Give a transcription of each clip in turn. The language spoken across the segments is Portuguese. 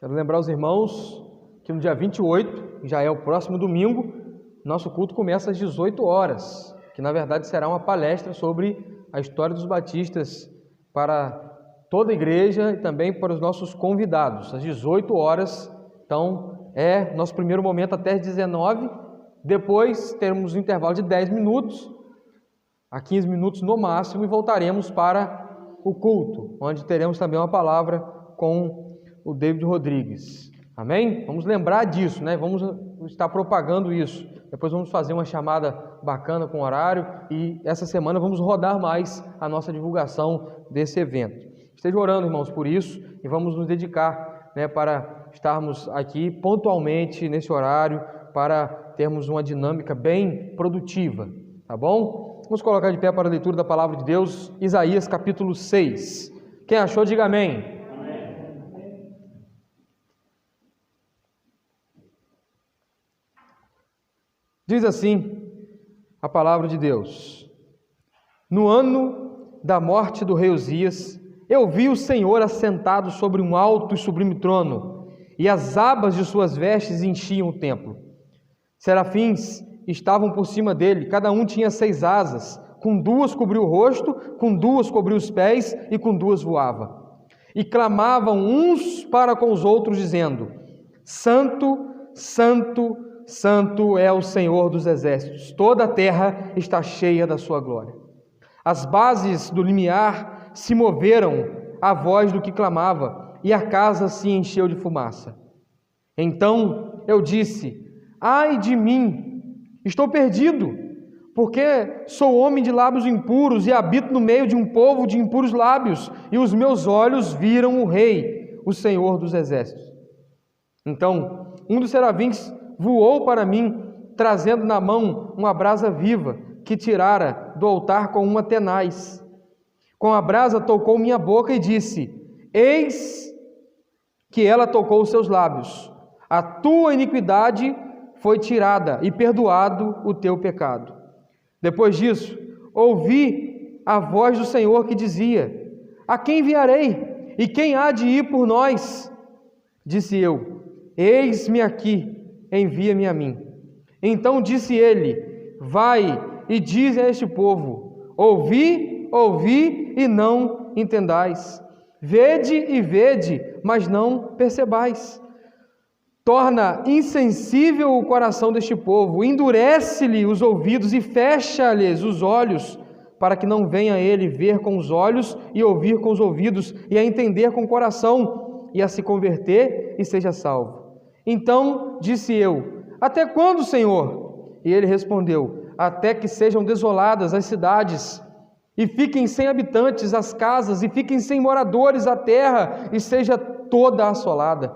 Quero lembrar os irmãos que no dia 28, que já é o próximo domingo, nosso culto começa às 18 horas, que na verdade será uma palestra sobre a história dos batistas para toda a igreja e também para os nossos convidados, às 18 horas. Então, é nosso primeiro momento até às 19, depois teremos um intervalo de 10 minutos, a 15 minutos no máximo, e voltaremos para o culto, onde teremos também uma palavra com o David Rodrigues. Amém? Vamos lembrar disso, né? Vamos estar propagando isso. Depois vamos fazer uma chamada bacana com horário e essa semana vamos rodar mais a nossa divulgação desse evento. Esteja orando, irmãos, por isso e vamos nos dedicar, né, para estarmos aqui pontualmente nesse horário, para termos uma dinâmica bem produtiva, tá bom? Vamos colocar de pé para a leitura da palavra de Deus, Isaías capítulo 6. Quem achou, diga amém. Diz assim a palavra de Deus: No ano da morte do rei Uzias, eu vi o Senhor assentado sobre um alto e sublime trono, e as abas de suas vestes enchiam o templo. Serafins estavam por cima dele, cada um tinha 6 asas, com 2 cobriu o rosto, com 2 cobriu os pés, e com 2 voava. E clamavam uns para com os outros, dizendo: Santo, Santo, Santo é o Senhor dos exércitos, toda a terra está cheia da sua glória. As bases do limiar se moveram à voz do que clamava, e a casa se encheu de fumaça. Então eu disse: Ai de mim, estou perdido, porque sou homem de lábios impuros e habito no meio de um povo de impuros lábios, e os meus olhos viram o Rei, o Senhor dos exércitos. Então um dos serafins voou para mim, trazendo na mão uma brasa viva, que tirara do altar com uma tenaz. Com a brasa tocou minha boca e disse: Eis que ela tocou os seus lábios. A tua iniquidade foi tirada e perdoado o teu pecado. Depois disso, ouvi a voz do Senhor que dizia: A quem enviarei? E quem há de ir por nós? Disse eu: Eis-me aqui, envia-me a mim. Então disse ele: Vai e dize a este povo: Ouvi, ouvi e não entendais. Vede e vede, mas não percebais. Torna insensível o coração deste povo, endurece-lhe os ouvidos e fecha-lhes os olhos, para que não venha ele ver com os olhos e ouvir com os ouvidos e a entender com o coração e a se converter e seja salvo. Então disse eu: Até quando, Senhor? E ele respondeu: Até que sejam desoladas as cidades, e fiquem sem habitantes as casas, e fiquem sem moradores a terra, e seja toda assolada.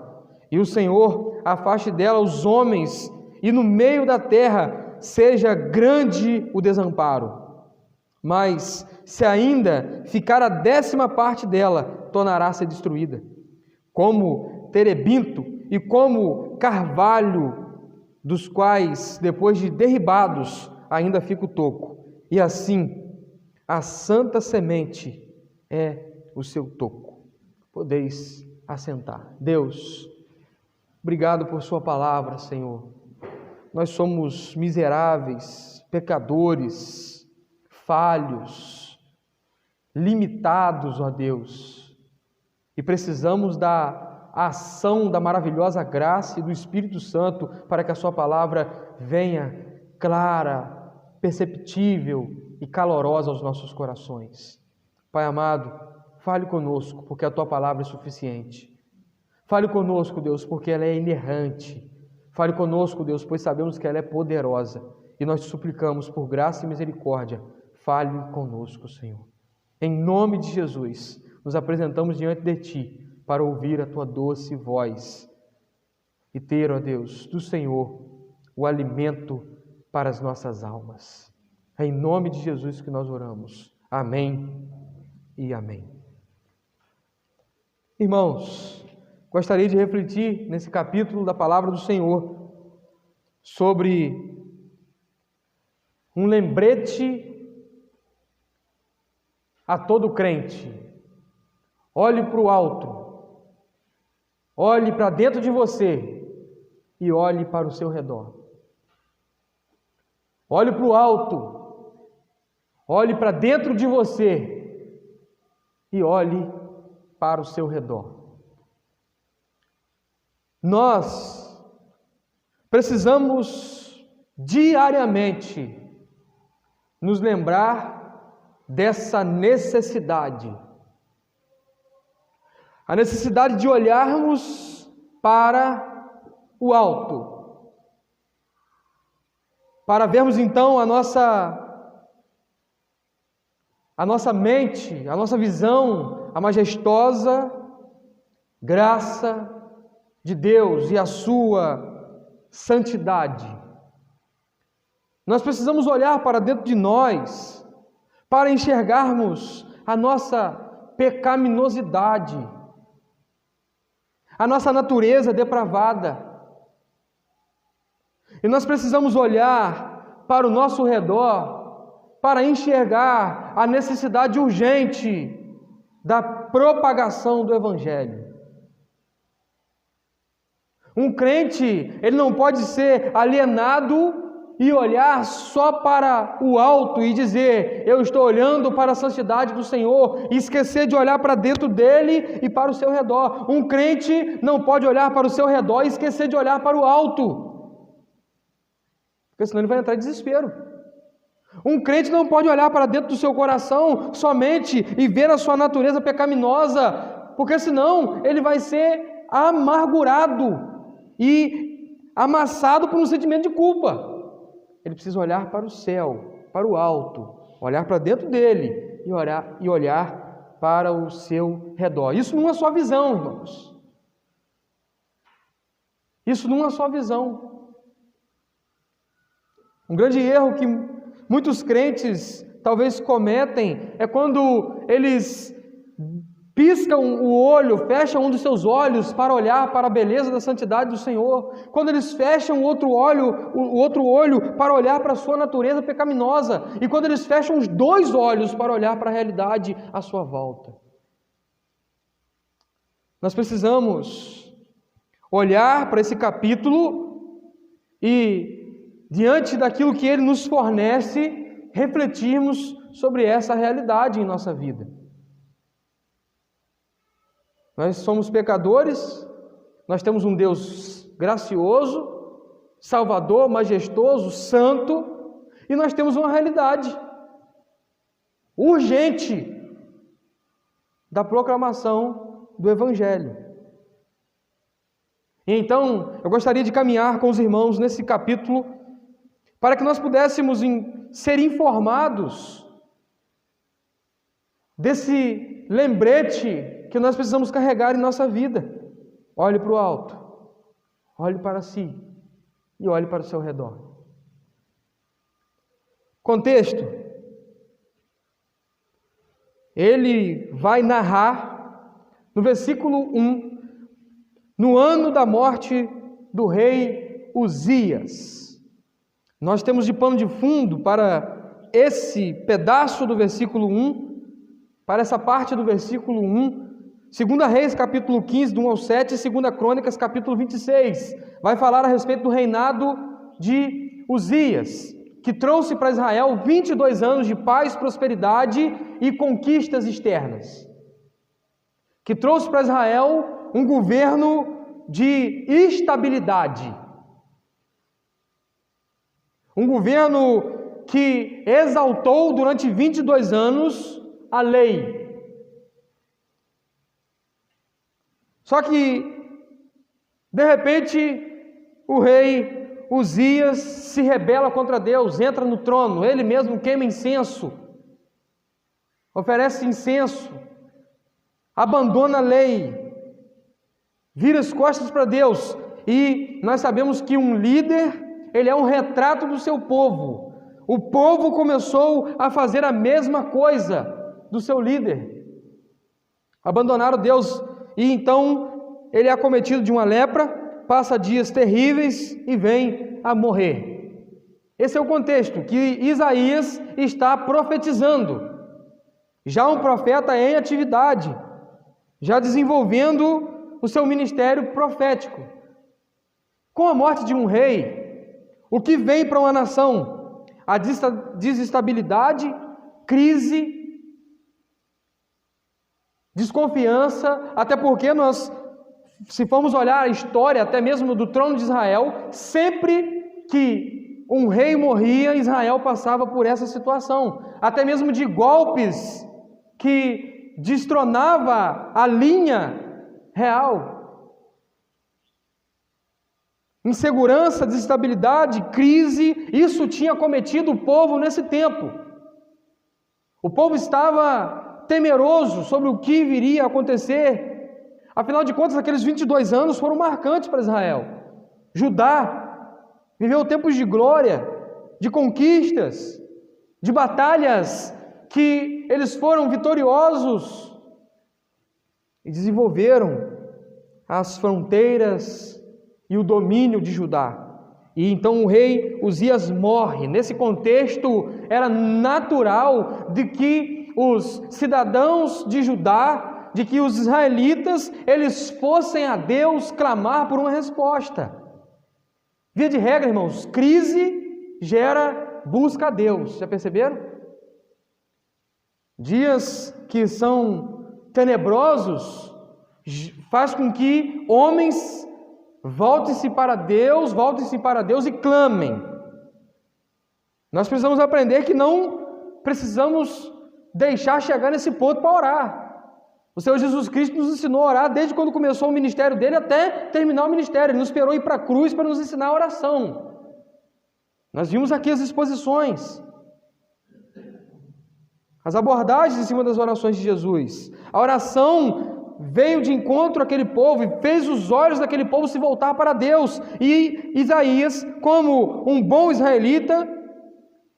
E o Senhor afaste dela os homens, e no meio da terra seja grande o desamparo. Mas se ainda ficar a 10ª parte dela, tornará a ser destruída. Como terebinto e como carvalho, dos quais, depois de derribados, ainda fica o toco. E assim, a santa semente é o seu toco. Podeis assentar. Deus, obrigado por sua palavra, Senhor. Nós somos miseráveis, pecadores, falhos, limitados, ó Deus, e precisamos da ação da maravilhosa graça e do Espírito Santo para que a sua palavra venha clara, perceptível e calorosa aos nossos corações. Pai amado, fale conosco, porque a tua palavra é suficiente. Fale conosco, Deus, porque ela é inerrante. Fale conosco, Deus, pois sabemos que ela é poderosa. E nós te suplicamos, por graça e misericórdia, fale conosco, Senhor. Em nome de Jesus, nos apresentamos diante de Ti para ouvir a Tua doce voz e ter, ó Deus, do Senhor o alimento para as nossas almas. É em nome de Jesus que nós oramos. Amém e amém. Irmãos, gostaria de refletir nesse capítulo da palavra do Senhor sobre um lembrete a todo crente. Olhe para o alto, olhe para dentro de você e olhe para o seu redor. Olhe para o alto, olhe para dentro de você e olhe para o seu redor. Nós precisamos diariamente nos lembrar dessa necessidade. A necessidade de olharmos para o alto. Para vermos então a nossa mente, a nossa visão, a majestosa graça de Deus e a sua santidade. Nós precisamos olhar para dentro de nós para enxergarmos a nossa pecaminosidade, a nossa natureza depravada. E nós precisamos olhar para o nosso redor para enxergar a necessidade urgente da propagação do Evangelho. Um crente, ele não pode ser alienado e olhar só para o alto e dizer, eu estou olhando para a santidade do Senhor, e esquecer de olhar para dentro dele e para o seu redor. Um crente não pode olhar para o seu redor e esquecer de olhar para o alto, porque senão ele vai entrar em desespero. Um crente não pode olhar para dentro do seu coração somente e ver a sua natureza pecaminosa, porque senão ele vai ser amargurado e amassado por um sentimento de culpa. Ele precisa olhar para o céu, para o alto, olhar para dentro dele e olhar para o seu redor. Isso numa só visão, irmãos. Isso numa só visão. Um grande erro que muitos crentes talvez cometem é quando eles piscam o olho, fecham um dos seus olhos para olhar para a beleza da santidade do Senhor. Quando eles fecham o outro olho para olhar para a sua natureza pecaminosa. E quando eles fecham os dois olhos para olhar para a realidade à sua volta. Nós precisamos olhar para esse capítulo e, diante daquilo que ele nos fornece, refletirmos sobre essa realidade em nossa vida. Nós somos pecadores, nós temos um Deus gracioso, salvador, majestoso, santo, e nós temos uma realidade urgente da proclamação do Evangelho. E então, eu gostaria de caminhar com os irmãos nesse capítulo, para que nós pudéssemos ser informados desse lembrete que nós precisamos carregar em nossa vida. Olhe para o alto, olhe para si e olhe para o seu redor. Contexto. Ele vai narrar no versículo 1, no ano da morte do rei Uzias. Nós temos de pano de fundo para esse pedaço do versículo 1, para essa parte do versículo 1, 2 Reis, capítulo 15, do 1 ao 7, e 2 Crônicas, capítulo 26, vai falar a respeito do reinado de Uzias, que trouxe para Israel 22 anos de paz, prosperidade e conquistas externas. Que trouxe para Israel um governo de estabilidade. Um governo que exaltou durante 22 anos a lei. Só que, de repente, o rei Uzias se rebela contra Deus, entra no trono, ele mesmo queima incenso, oferece incenso, abandona a lei, vira as costas para Deus. E nós sabemos que um líder, ele é um retrato do seu povo. O povo começou a fazer a mesma coisa do seu líder. Abandonaram Deus. E então ele é acometido de uma lepra, passa dias terríveis e vem a morrer. Esse é o contexto que Isaías está profetizando. Já um profeta em atividade, já desenvolvendo o seu ministério profético. Com a morte de um rei, o que vem para uma nação? A desestabilidade, crise, desconfiança, até porque nós, se formos olhar a história, até mesmo do trono de Israel, sempre que um rei morria, Israel passava por essa situação, até mesmo de golpes que destronava a linha real. Insegurança, desestabilidade, crise, isso tinha cometido o povo nesse tempo. O povo estava temeroso sobre o que viria a acontecer. Afinal de contas, aqueles 22 anos foram marcantes para Israel. Judá viveu tempos de glória, de conquistas, de batalhas que eles foram vitoriosos e desenvolveram as fronteiras e o domínio de Judá. E então o rei Uzias morre. Nesse contexto, era natural de que os cidadãos de Judá, de que os israelitas, eles fossem a Deus clamar por uma resposta. Via de regra, irmãos, crise gera busca a Deus. Já perceberam? Dias que são tenebrosos faz com que homens voltem-se para Deus e clamem. Nós precisamos aprender que não precisamos deixar chegar nesse ponto para orar. O Senhor Jesus Cristo nos ensinou a orar desde quando começou o ministério dele até terminar o ministério. Ele nos esperou ir para a cruz para nos ensinar a oração. Nós vimos aqui as exposições, as abordagens em cima das orações de Jesus. A oração veio de encontro àquele povo e fez os olhos daquele povo se voltar para Deus. E Isaías, como um bom israelita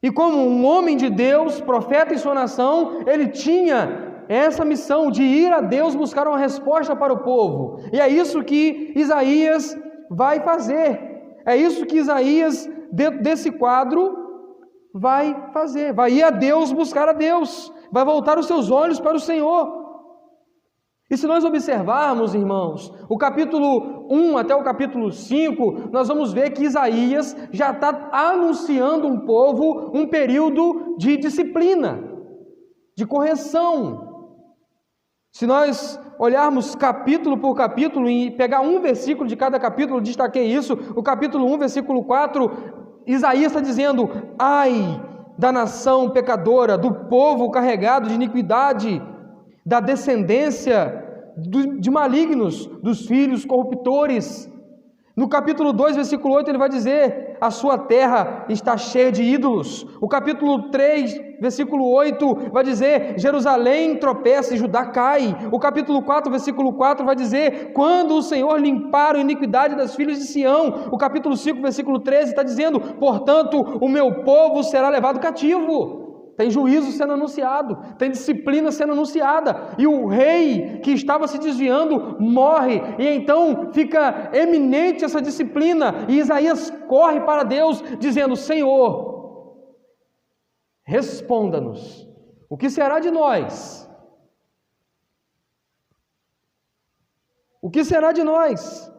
e como um homem de Deus, profeta em sua nação, ele tinha essa missão de ir a Deus buscar uma resposta para o povo. E é isso que Isaías vai fazer. É isso que Isaías, dentro desse quadro, vai fazer. Vai ir a Deus buscar a Deus. Vai voltar os seus olhos para o Senhor. E se nós observarmos, irmãos, o capítulo 1 até o capítulo 5, nós vamos ver que Isaías já está anunciando um povo um período de disciplina, de correção. Se nós olharmos capítulo por capítulo e pegar um versículo de cada capítulo, eu destaquei isso, o capítulo 1, versículo 4, Isaías está dizendo: ai da nação pecadora, do povo carregado de iniquidade, da descendência de malignos, dos filhos corruptores. No capítulo 2, versículo 8, ele vai dizer: a sua terra está cheia de ídolos. O capítulo 3, versículo 8, vai dizer: Jerusalém tropeça e Judá cai. O capítulo 4, versículo 4, vai dizer: quando o Senhor limpar a iniquidade das filhas de Sião. O capítulo 5, versículo 13, está dizendo: portanto, o meu povo será levado cativo. Tem juízo sendo anunciado, tem disciplina sendo anunciada, e o rei que estava se desviando morre, e então fica eminente essa disciplina, e Isaías corre para Deus, dizendo: Senhor, responda-nos, o que será de nós? O que será de nós?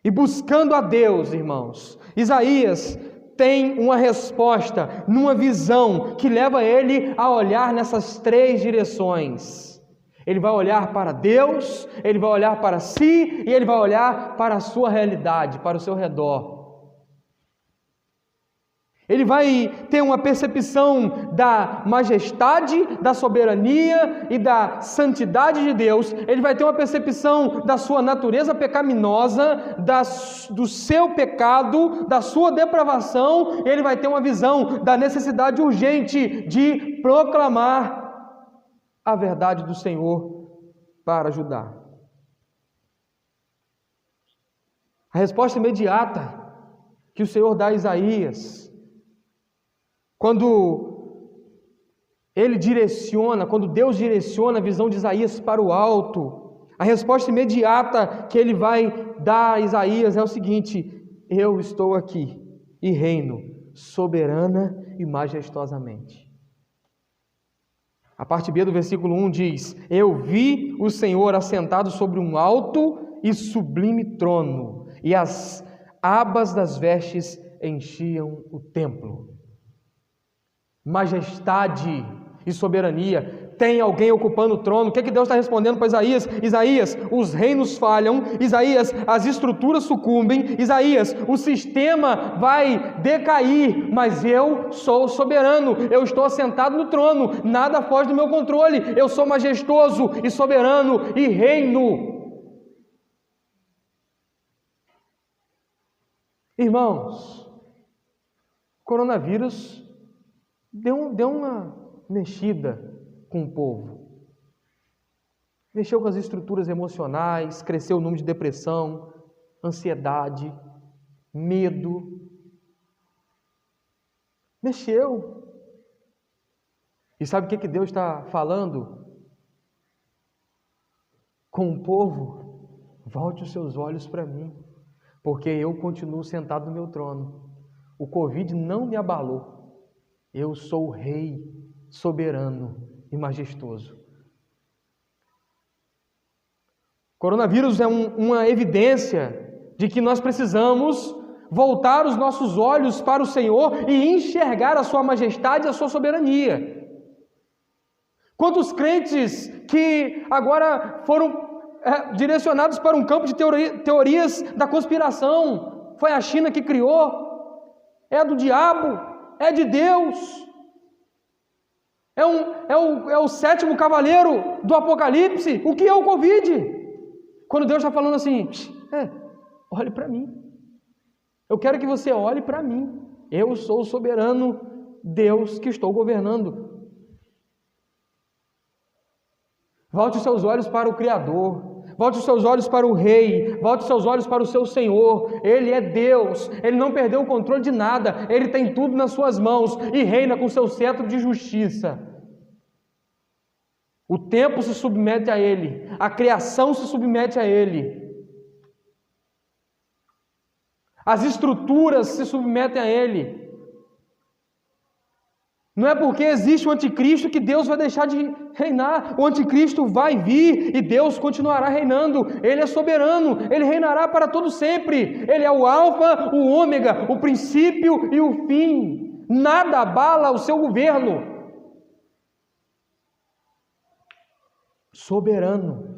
E buscando a Deus, irmãos, Isaías tem uma resposta, numa visão que leva ele a olhar nessas três direções. Ele vai olhar para Deus, ele vai olhar para si e ele vai olhar para a sua realidade, para o seu redor. Ele vai ter uma percepção da majestade, da soberania e da santidade de Deus. Ele vai ter uma percepção da sua natureza pecaminosa, do seu pecado, da sua depravação. Ele vai ter uma visão da necessidade urgente de proclamar a verdade do Senhor para Judá. A resposta imediata que o Senhor dá a Isaías, quando Deus direciona a visão de Isaías para o alto, a resposta imediata que ele vai dar a Isaías é o seguinte: eu estou aqui e reino soberana e majestosamente. A parte B do versículo 1 diz: eu vi o Senhor assentado sobre um alto e sublime trono, e as abas das vestes enchiam o templo. Majestade e soberania. Tem alguém ocupando o trono. O que Deus está respondendo para Isaías? Isaías, os reinos falham. Isaías, as estruturas sucumbem. Isaías, o sistema vai decair, mas eu sou soberano. Eu estou assentado no trono. Nada foge do meu controle. Eu sou majestoso e soberano e reino. Irmãos, o coronavírus deu uma mexida com o povo. Mexeu com as estruturas emocionais, cresceu o número de depressão, ansiedade, medo. Mexeu. E sabe o que Deus está falando com o povo? Volte os seus olhos para mim, porque eu continuo sentado no meu trono. O Covid não me abalou. Eu sou o Rei soberano e majestoso. Coronavírus é uma evidência de que nós precisamos voltar os nossos olhos para o Senhor e enxergar a sua majestade e a sua soberania. Quantos crentes que agora foram direcionados para um campo de teorias da conspiração? Foi a China que criou? É do diabo? É de Deus? É o sétimo cavaleiro do Apocalipse? O que é o Covid? Quando Deus está falando assim, olhe para mim. Eu quero que você olhe para mim. Eu sou o soberano Deus que estou governando. Volte os seus olhos para o Criador. Volte os seus olhos para o Rei. Volte os seus olhos para o seu Senhor. Ele é Deus. Ele não perdeu o controle de nada. Ele tem tudo nas suas mãos e reina com seu cetro de justiça. O tempo se submete a Ele. A criação se submete a Ele. As estruturas se submetem a Ele. Não é porque existe o anticristo que Deus vai deixar de reinar. O anticristo vai vir e Deus continuará reinando. Ele é soberano, Ele reinará para todo sempre. Ele é o alfa, o ômega, o princípio e o fim. Nada abala o seu governo. Soberano.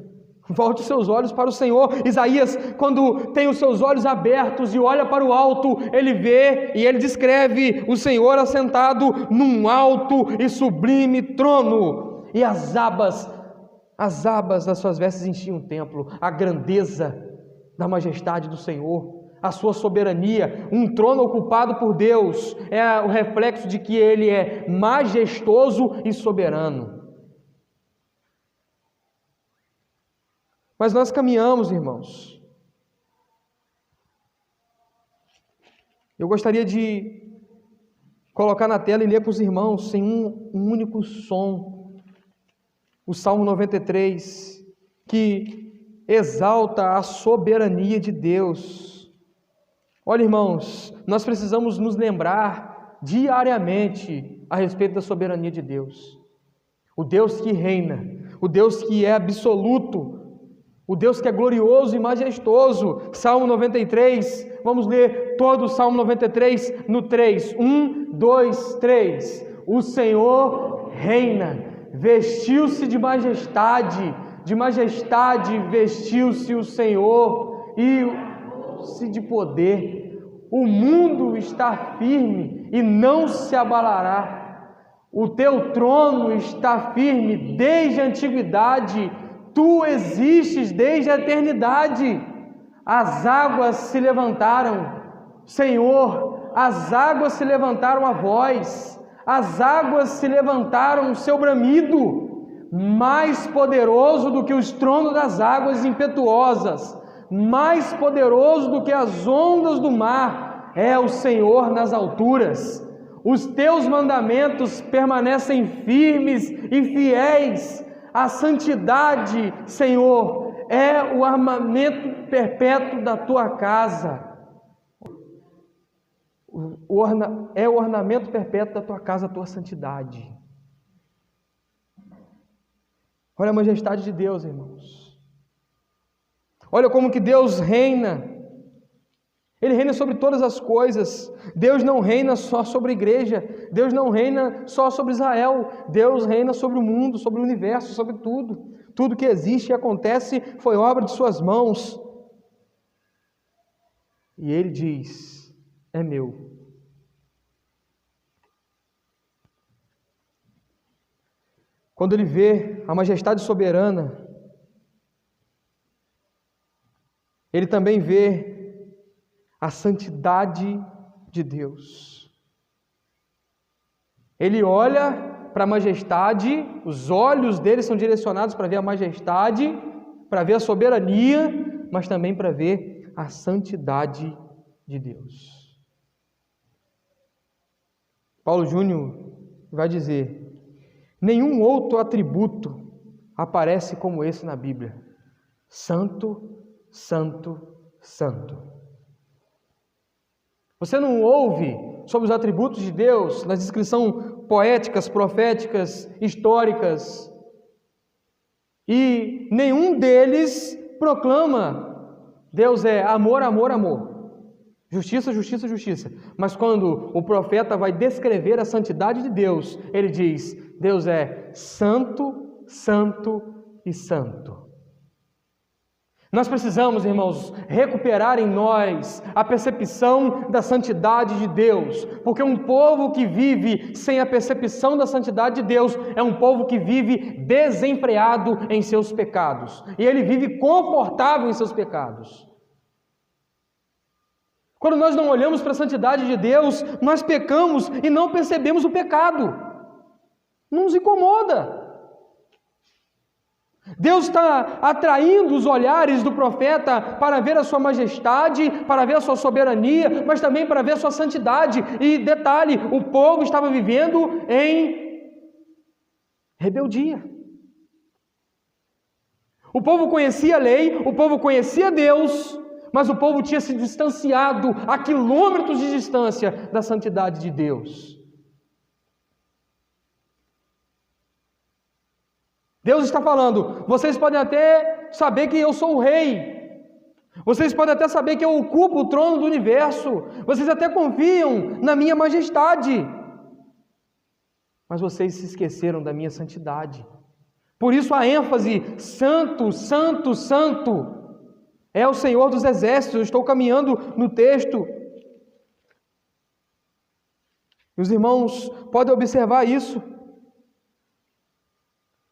Volte seus olhos para o Senhor. Isaías, quando tem os seus olhos abertos e olha para o alto, ele vê e ele descreve o Senhor assentado num alto e sublime trono, e as abas das suas vestes enchiam o templo. A grandeza da majestade do Senhor, a sua soberania, um trono ocupado por Deus, é o reflexo de que Ele é majestoso e soberano. Mas nós caminhamos, irmãos. Eu gostaria de colocar na tela e ler para os irmãos, sem um único som, o Salmo 93, que exalta a soberania de Deus. Olha, irmãos, nós precisamos nos lembrar diariamente a respeito da soberania de Deus. O Deus que reina, o Deus que é absoluto, o Deus que é glorioso e majestoso. Salmo 93, vamos ler todo o Salmo 93 no 3. 1, 2, 3. O Senhor reina, vestiu-se de majestade vestiu-se o Senhor e de poder. O mundo está firme e não se abalará. O teu trono está firme desde a antiguidade. Tu existes desde a eternidade. As águas se levantaram, Senhor, as águas se levantaram a voz, as águas se levantaram o seu bramido, mais poderoso do que os tronos das águas impetuosas, mais poderoso do que as ondas do mar, é o Senhor nas alturas. Os teus mandamentos permanecem firmes e fiéis. A santidade, Senhor, é o armamento perpétuo da tua casa. É o ornamento perpétuo da tua casa, a tua santidade. Olha a majestade de Deus, irmãos. Olha como que Deus reina. Ele reina sobre todas as coisas. Deus não reina só sobre a igreja. Deus não reina só sobre Israel. Deus reina sobre o mundo, sobre o universo, sobre tudo. Tudo que existe e acontece foi obra de suas mãos. E Ele diz: é meu. Quando ele vê a majestade soberana, ele também vê a santidade de Deus. Ele olha para a majestade, os olhos dele são direcionados para ver a majestade, para ver a soberania, mas também para ver a santidade de Deus. Paulo Júnior vai dizer: nenhum outro atributo aparece como esse na Bíblia. Santo, santo, santo. Você não ouve sobre os atributos de Deus nas descrições poéticas, proféticas, históricas, e nenhum deles proclama: Deus é amor, amor, amor, justiça, justiça, justiça. Mas quando o profeta vai descrever a santidade de Deus, ele diz: Deus é santo, santo e santo. Nós precisamos, irmãos, recuperar em nós a percepção da santidade de Deus, porque um povo que vive sem a percepção da santidade de Deus é um povo que vive desenfreado em seus pecados, e ele vive confortável em seus pecados. Quando nós não olhamos para a santidade de Deus, nós pecamos e não percebemos o pecado. Não nos incomoda. Deus está atraindo os olhares do profeta para ver a sua majestade, para ver a sua soberania, mas também para ver a sua santidade. E detalhe, o povo estava vivendo em rebeldia. O povo conhecia a lei, o povo conhecia Deus, mas o povo tinha se distanciado a quilômetros de distância da santidade de Deus. Deus está falando: vocês podem até saber que eu sou o rei, vocês podem até saber que eu ocupo o trono do universo, vocês até confiam na minha majestade, mas vocês se esqueceram da minha santidade. Por isso a ênfase: santo, santo, santo, é o Senhor dos exércitos. Eu estou caminhando no texto, e os irmãos podem observar isso.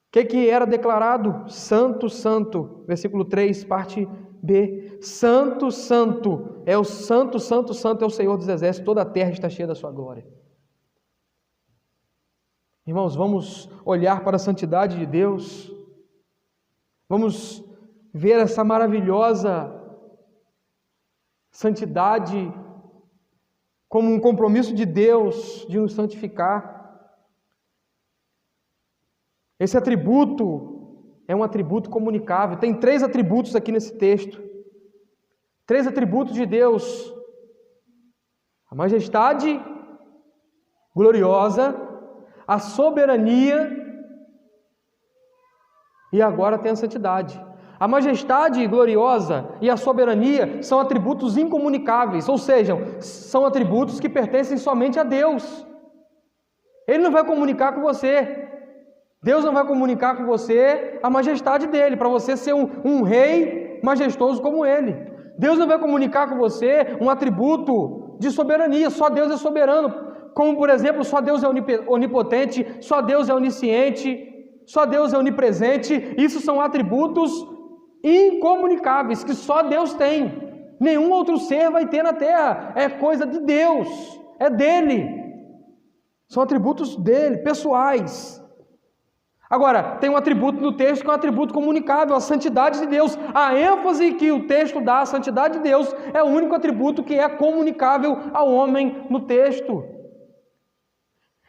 O que era declarado? Santo, santo, versículo 3, parte B. Santo, santo, é o santo, santo, santo é o Senhor dos exércitos, toda a terra está cheia da sua glória. Irmãos, vamos olhar para a santidade de Deus, vamos ver essa maravilhosa santidade como um compromisso de Deus de nos santificar. Esse atributo é um atributo comunicável. Tem 3 atributos aqui nesse texto. 3 atributos de Deus: a majestade gloriosa, a soberania e agora tem a santidade. A majestade gloriosa e a soberania são atributos incomunicáveis, ou seja, são atributos que pertencem somente a Deus. Ele não vai comunicar com você. Deus não vai comunicar com você a majestade dele, para você ser um rei majestoso como ele. Deus não vai comunicar com você um atributo de soberania. Só Deus é soberano. Como, por exemplo, só Deus é onipotente, só Deus é onisciente, só Deus é onipresente. Isso são atributos incomunicáveis, que só Deus tem. Nenhum outro ser vai ter na terra. É coisa de Deus, é dele. São atributos dele, pessoais. Agora, tem um atributo no texto que é um atributo comunicável, a santidade de Deus. A ênfase que o texto dá à santidade de Deus é o único atributo que é comunicável ao homem no texto.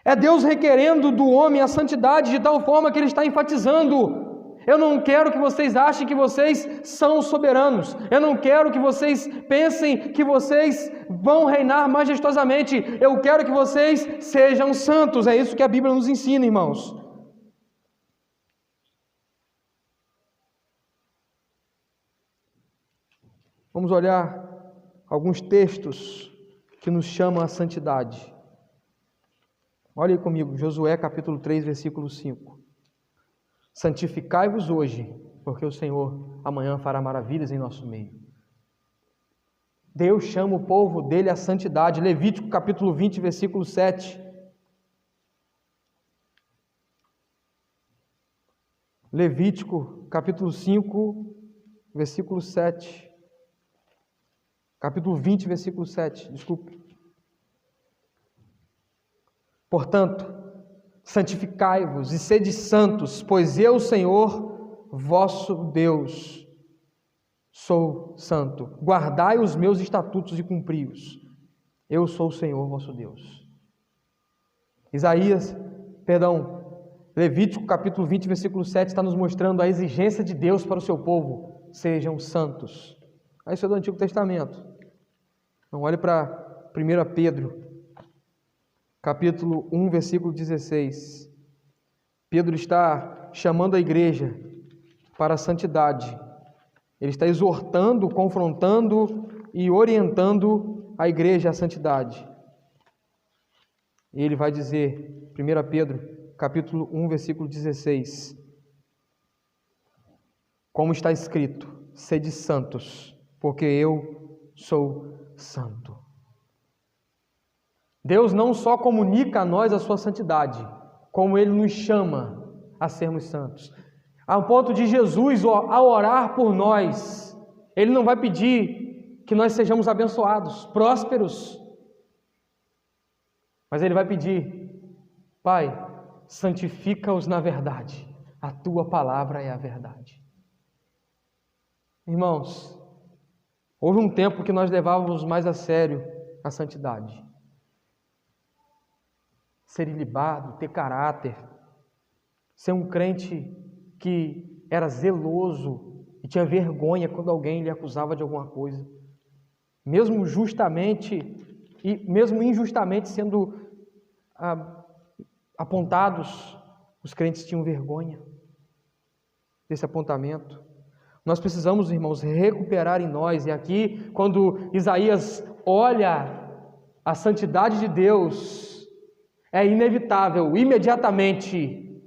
É Deus requerendo do homem a santidade de tal forma que Ele está enfatizando: eu não quero que vocês achem que vocês são soberanos. Eu não quero que vocês pensem que vocês vão reinar majestosamente. Eu quero que vocês sejam santos. É isso que a Bíblia nos ensina, irmãos. Vamos olhar alguns textos que nos chamam à santidade. Olha aí comigo, Josué capítulo 3, versículo 5. Santificai-vos hoje, porque o Senhor amanhã fará maravilhas em nosso meio. Deus chama o povo dele à santidade. Levítico capítulo 20, versículo 7. Levítico capítulo 5, versículo 7. Capítulo 20, versículo 7, desculpe. Portanto, santificai-vos e sede santos, pois eu, Senhor, vosso Deus, sou santo. Guardai os meus estatutos e cumpri-os. Eu sou o Senhor, vosso Deus. Levítico capítulo 20, versículo 7 está nos mostrando a exigência de Deus para o seu povo. Sejam santos. Isso é do Antigo Testamento. Então, olhe para 1 Pedro, capítulo 1, versículo 16. Pedro está chamando a igreja para a santidade. Ele está exortando, confrontando e orientando a igreja à santidade. E ele vai dizer, 1 Pedro, capítulo 1, versículo 16. Como está escrito, sede santos, porque eu sou santo. Deus não só comunica a nós a sua santidade, como Ele nos chama a sermos santos. Ao ponto de Jesus, ao orar por nós, Ele não vai pedir que nós sejamos abençoados, prósperos, mas Ele vai pedir: Pai, santifica-os na verdade, a Tua palavra é a verdade. Irmãos, houve um tempo que nós levávamos mais a sério a santidade. Ser ilibado, ter caráter, ser um crente que era zeloso e tinha vergonha quando alguém lhe acusava de alguma coisa. Mesmo justamente e mesmo injustamente sendo apontados, os crentes tinham vergonha desse apontamento. Nós precisamos, irmãos, recuperar em nós, e aqui, quando Isaías olha a santidade de Deus, é inevitável, imediatamente,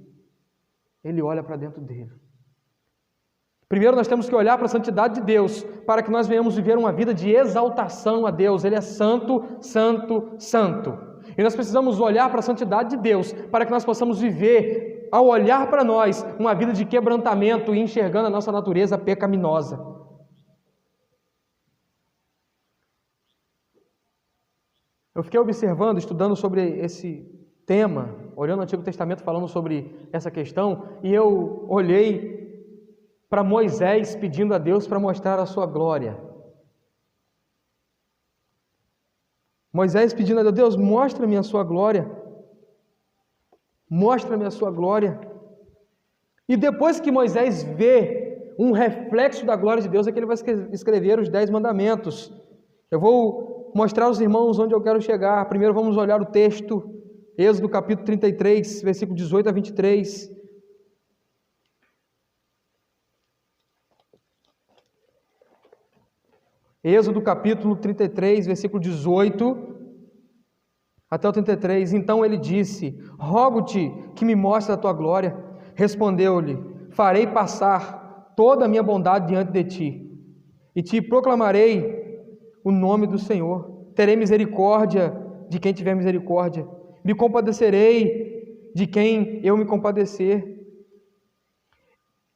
ele olha para dentro dele. Primeiro nós temos que olhar para a santidade de Deus, para que nós venhamos viver uma vida de exaltação a Deus. Ele é santo, santo, santo. E nós precisamos olhar para a santidade de Deus, para que nós possamos viver, ao olhar para nós, uma vida de quebrantamento e enxergando a nossa natureza pecaminosa. Eu fiquei observando, estudando sobre esse tema, olhando o Antigo Testamento, falando sobre essa questão, e eu olhei para Moisés pedindo a Deus para mostrar a sua glória. Moisés pedindo a Deus, mostra-me a sua glória. Mostra-me a sua glória. E depois que Moisés vê um reflexo da glória de Deus, é que ele vai escrever os 10 mandamentos. Eu vou mostrar aos irmãos onde eu quero chegar. Primeiro vamos olhar o texto, Êxodo capítulo 33, versículo 18 a 23. Êxodo capítulo 33, versículo 18 até o 33. Então ele disse: rogo-te que me mostres a tua glória. Respondeu-lhe: farei passar toda a minha bondade diante de ti, e te proclamarei o nome do Senhor. Terei misericórdia de quem tiver misericórdia, me compadecerei de quem eu me compadecer.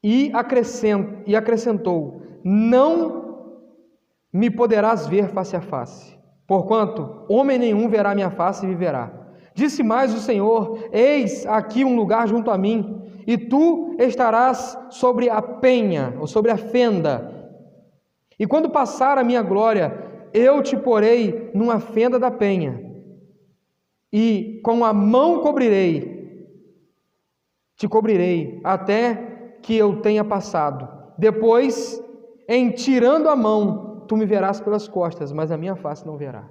E acrescentou: não me poderás ver face a face, porquanto homem nenhum verá minha face e viverá. Disse mais o Senhor: eis aqui um lugar junto a mim, e tu estarás sobre a penha, ou sobre a fenda. E quando passar a minha glória, eu te porei numa fenda da penha, e com a mão te cobrirei, até que eu tenha passado. Depois, em tirando a mão, tu me verás pelas costas, mas a minha face não verá.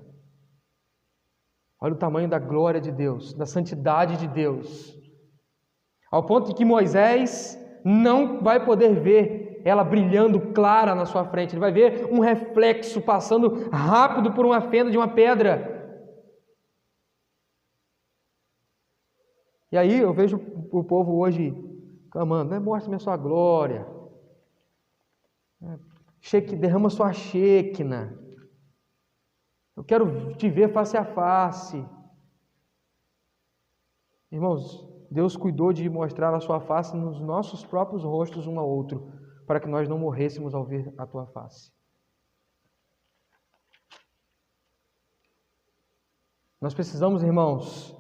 Olha o tamanho da glória de Deus, da santidade de Deus, ao ponto de que Moisés não vai poder ver ela brilhando clara na sua frente, ele vai ver um reflexo passando rápido por uma fenda de uma pedra. E aí eu vejo o povo hoje clamando, né? Mostre-me a sua glória, derrama sua Shekinah, eu quero te ver face a face. Irmãos, Deus cuidou de mostrar a sua face nos nossos próprios rostos um ao outro, para que nós não morrêssemos ao ver a tua face. Nós precisamos, irmãos,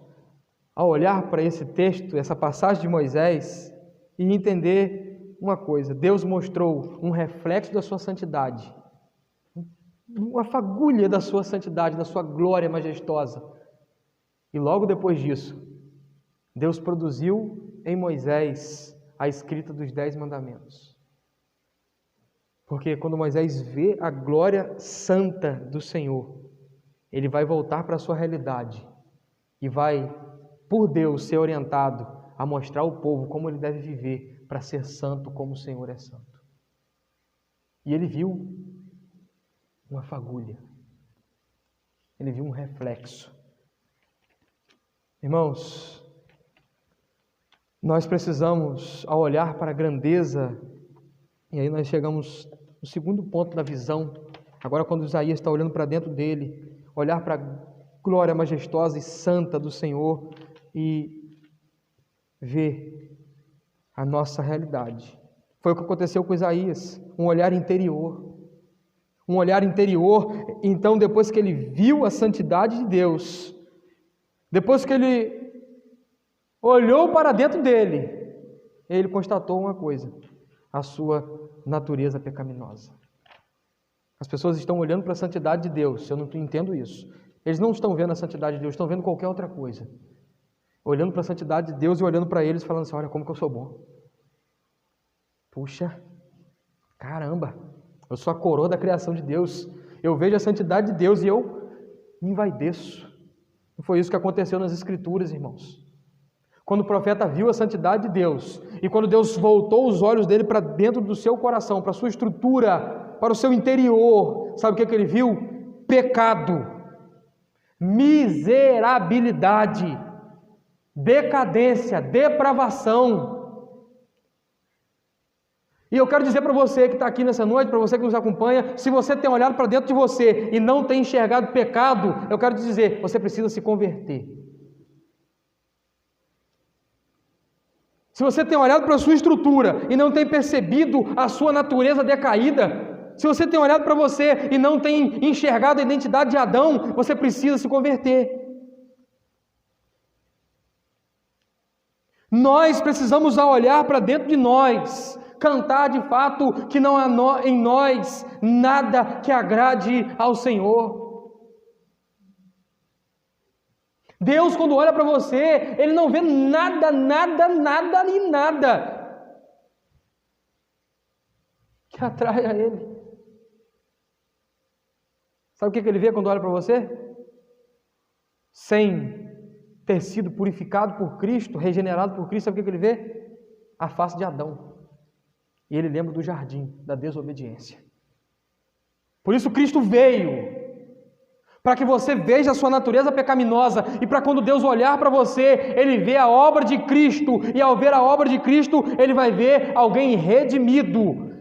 ao olhar para esse texto, essa passagem de Moisés, e entender uma coisa: Deus mostrou um reflexo da sua santidade, uma fagulha da sua santidade, da sua glória majestosa. E logo depois disso, Deus produziu em Moisés a escrita dos 10 mandamentos. Porque quando Moisés vê a glória santa do Senhor, ele vai voltar para a sua realidade e vai, por Deus, ser orientado a mostrar ao povo como ele deve viver para ser santo como o Senhor é santo. E ele viu uma fagulha, ele viu um reflexo. Irmãos, nós precisamos, ao olhar para a grandeza, e aí nós chegamos no segundo ponto da visão, agora quando Isaías está olhando para dentro dele, olhar para a glória majestosa e santa do Senhor e ver a nossa realidade. Foi o que aconteceu com Isaías, um olhar interior. Um olhar interior, então depois que ele viu a santidade de Deus, depois que ele olhou para dentro dele, ele constatou uma coisa: a sua natureza pecaminosa. As pessoas estão olhando para a santidade de Deus, eu não entendo isso. Eles não estão vendo a santidade de Deus, estão vendo qualquer outra coisa. Olhando para a santidade de Deus e olhando para eles, falando assim: olha como que eu sou bom. Puxa, caramba, eu sou a coroa da criação de Deus. Eu vejo a santidade de Deus e eu me envaideço. Não foi isso que aconteceu nas Escrituras, irmãos. Quando o profeta viu a santidade de Deus, e quando Deus voltou os olhos dele para dentro do seu coração, para a sua estrutura, para o seu interior, sabe o que ele viu? Pecado, miserabilidade, decadência, depravação. E eu quero dizer para você que está aqui nessa noite, para você que nos acompanha, se você tem olhado para dentro de você e não tem enxergado pecado, eu quero te dizer, você precisa se converter. Se você tem olhado para a sua estrutura e não tem percebido a sua natureza decaída, se você tem olhado para você e não tem enxergado a identidade de Adão, você precisa se converter. Nós precisamos, ao olhar para dentro de nós, cantar de fato que não há em nós nada que agrade ao Senhor. Deus, quando olha para você, Ele não vê nada que atrai a Ele. Sabe o que Ele vê quando olha para você? Sem ter sido purificado por Cristo, regenerado por Cristo, sabe o que Ele vê? A face de Adão. E Ele lembra do jardim, da desobediência. Por isso Cristo veio, para que você veja a sua natureza pecaminosa, e para quando Deus olhar para você, Ele vê a obra de Cristo, e ao ver a obra de Cristo, Ele vai ver alguém redimido,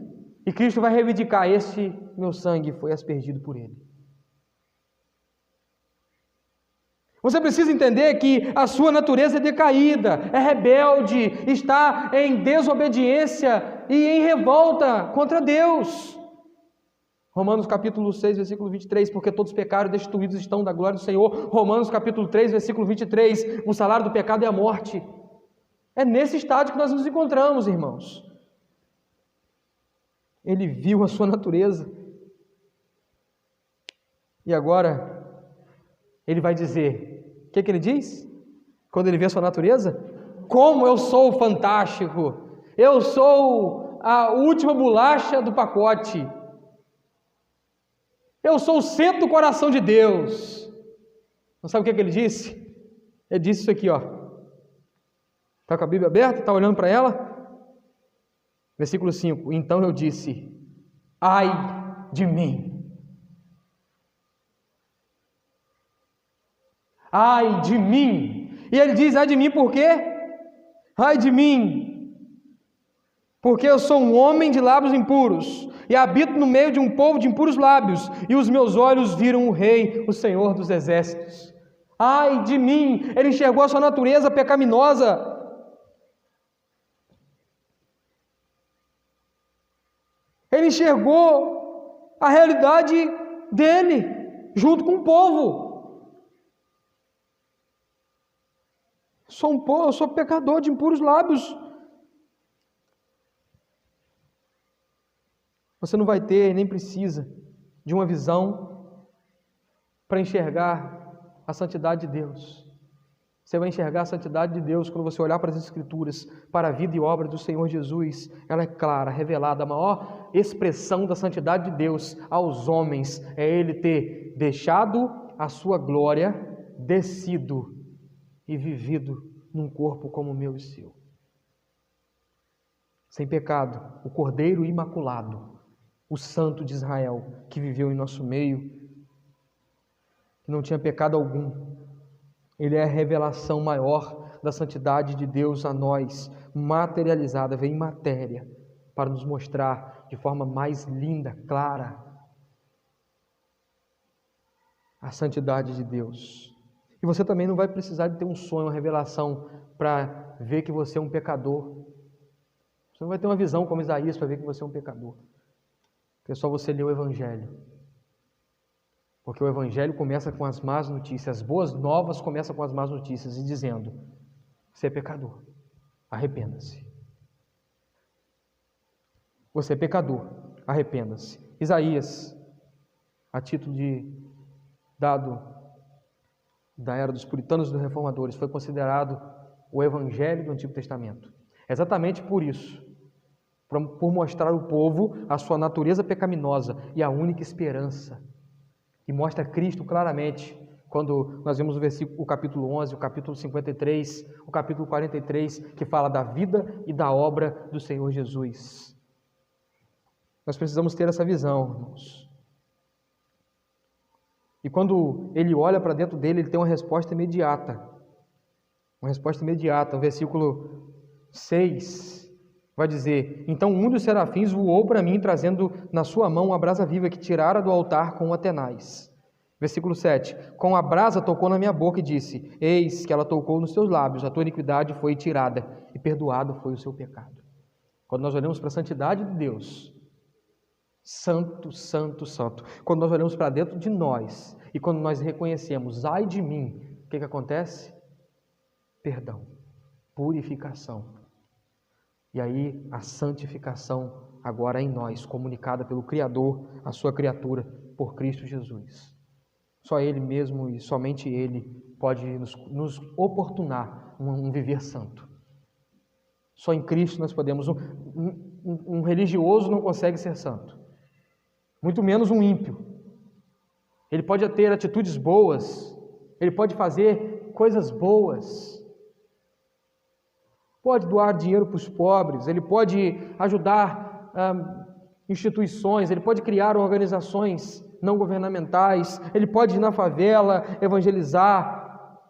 e Cristo vai reivindicar: este meu sangue foi aspergido por Ele. Você precisa entender que a sua natureza é decaída, é rebelde, está em desobediência e em revolta contra Deus. Romanos capítulo 6, versículo 23, porque todos pecaram e destituídos estão da glória do Senhor. Romanos capítulo 3, versículo 23, o salário do pecado é a morte. É nesse estágio que nós nos encontramos, irmãos. Ele viu a sua natureza. E agora, ele vai dizer, o que ele diz? Quando ele vê a sua natureza? Como eu sou fantástico! Eu sou a última bolacha do pacote. Eu sou o centro do coração de Deus. Não sabe o que ele disse? Ele disse isso aqui, ó. Está com a Bíblia aberta? Está olhando para ela? Versículo 5: Então eu disse: ai de mim! Ai de mim! E ele diz: ai de mim por quê? Ai de mim! Porque eu sou um homem de lábios impuros, e habito no meio de um povo de impuros lábios, e os meus olhos viram o Rei, o Senhor dos Exércitos. Ai de mim! Ele enxergou a sua natureza pecaminosa. Ele enxergou a realidade dele, junto com o povo. Eu sou pecador de impuros lábios. Você não vai ter, nem precisa, de uma visão para enxergar a santidade de Deus. Você vai enxergar a santidade de Deus quando você olhar para as Escrituras, para a vida e obra do Senhor Jesus. Ela é clara, revelada. A maior expressão da santidade de Deus aos homens é Ele ter deixado a sua glória, descido e vivido num corpo como o meu e seu. Sem pecado, o Cordeiro Imaculado, o Santo de Israel, que viveu em nosso meio, que não tinha pecado algum. Ele é a revelação maior da santidade de Deus a nós, materializada, vem em matéria, para nos mostrar de forma mais linda, clara, a santidade de Deus. E você também não vai precisar de ter um sonho, uma revelação, para ver que você é um pecador. Você não vai ter uma visão como Isaías para ver que você é um pecador. É só você ler o Evangelho. Porque o Evangelho começa com as más notícias, as boas novas começam com as más notícias e dizendo: você é pecador, arrependa-se. Você é pecador, arrependa-se. Isaías, a título de dado da era dos puritanos e dos reformadores, foi considerado o Evangelho do Antigo Testamento. Exatamente por isso, por mostrar ao povo a sua natureza pecaminosa e a única esperança. E mostra Cristo claramente, quando nós vemos o capítulo 11, o capítulo 53, o capítulo 43, que fala da vida e da obra do Senhor Jesus. Nós precisamos ter essa visão, irmãos. E quando ele olha para dentro dele, ele tem uma resposta imediata. Uma resposta imediata. O versículo 6 vai dizer: então um dos serafins voou para mim, trazendo na sua mão uma brasa viva que tirara do altar com a tenaz. Versículo 7. Com a brasa tocou na minha boca e disse: eis que ela tocou nos teus lábios, a tua iniquidade foi tirada e perdoado foi o seu pecado. Quando nós olhamos para a santidade de Deus, santo, santo, santo, quando nós olhamos para dentro de nós e quando nós reconhecemos: ai de mim, o que acontece? Perdão, purificação. E aí a santificação agora em nós, comunicada pelo Criador, a sua criatura, por Cristo Jesus. Só Ele mesmo e somente Ele pode nos oportunar um viver santo. Só em Cristo nós podemos. Um religioso não consegue ser santo, muito menos um ímpio. Ele pode ter atitudes boas, ele pode fazer coisas boas, pode doar dinheiro para os pobres, ele pode ajudar instituições, ele pode criar organizações não governamentais, ele pode ir na favela, evangelizar,